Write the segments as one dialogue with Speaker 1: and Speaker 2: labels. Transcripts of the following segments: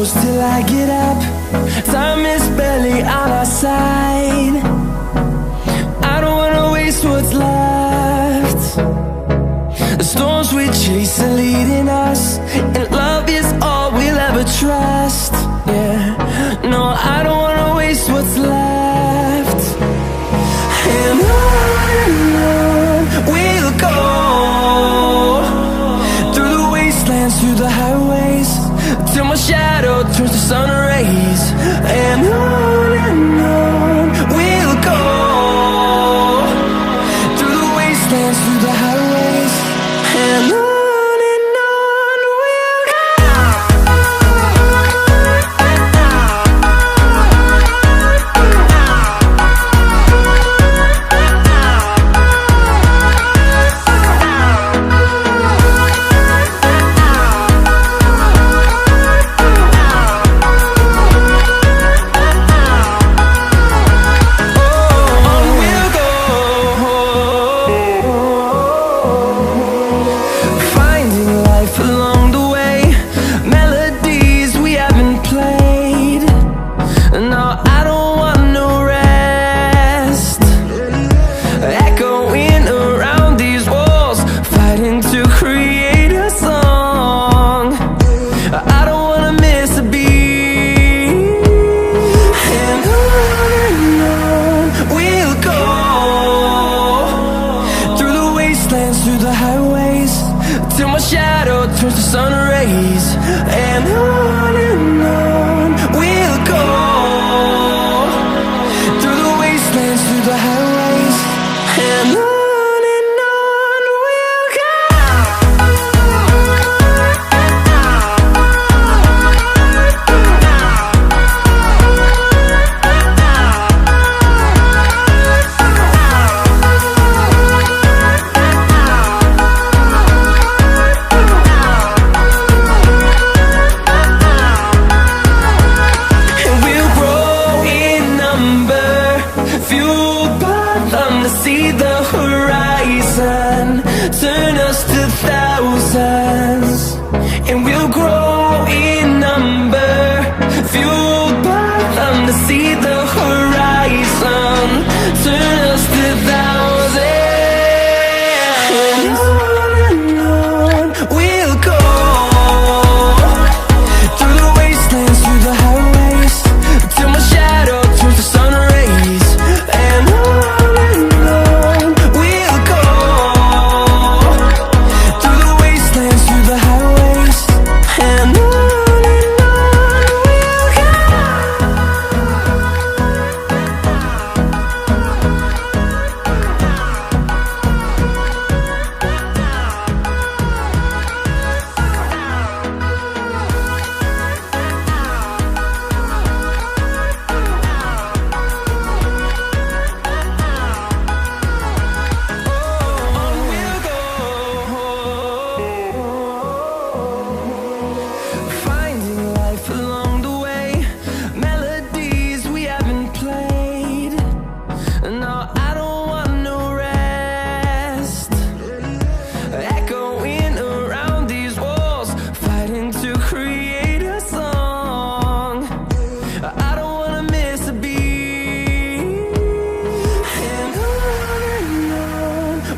Speaker 1: close till I get up. Time is barely on our side. I don't wanna waste what's left. The storms we chase are leading us, and love is all we'll ever trust. Yeah, no, I don't wanna waste what's left. And on we'll go, through the wastelands, through the highways, till my shadow turns to sun rays. And on we'll go, through the wastelands, through the highways, and on we'll go. Through the highways, till my shadow turns to sun rays. And on we'll go, through the wastelands, through the highways, and on we'll go. Fueled by them to see the horizon, turn us to thousands, and we'll grow in number. Fueled by them to see the horizon, turn us to thousands, and on we'll go, through the wastelands, through the highways, till my shadow turns to sun rays. And on we'll go, through the wastelands, through the highways, and on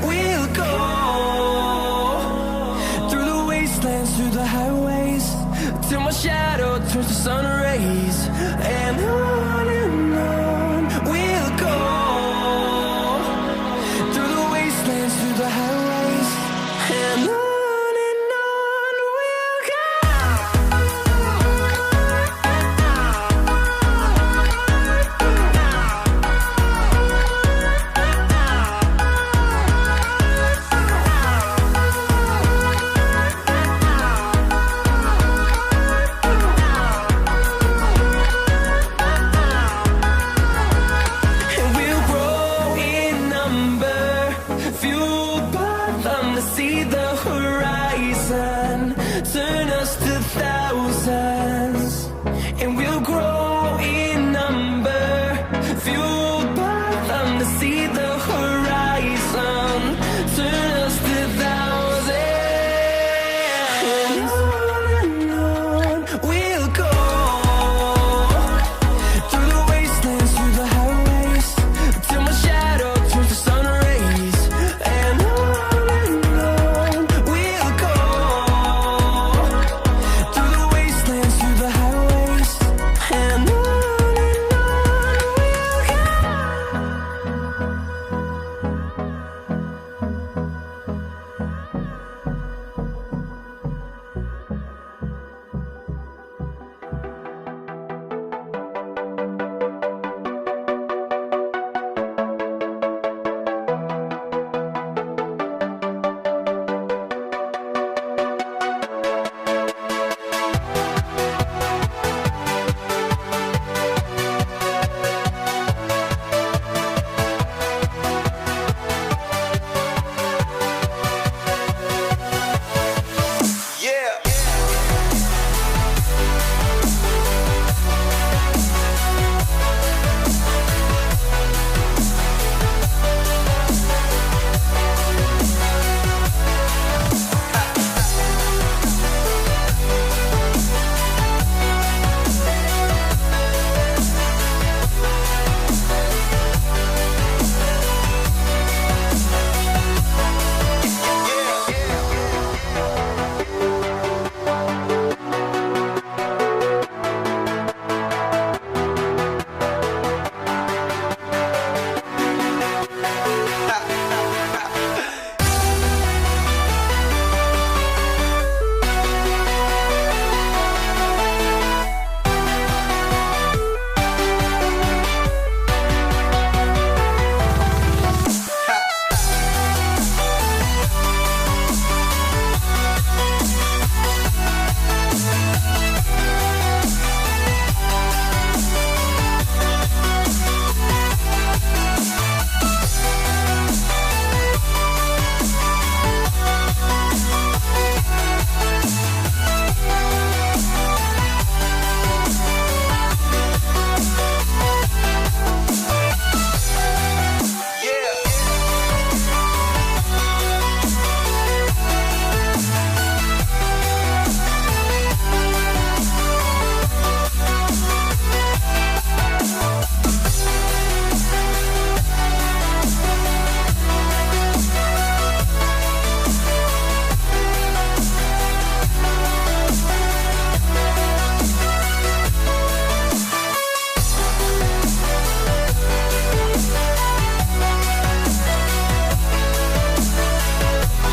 Speaker 1: we'll go. Through the highways, till my shadow turns to sun rays. And on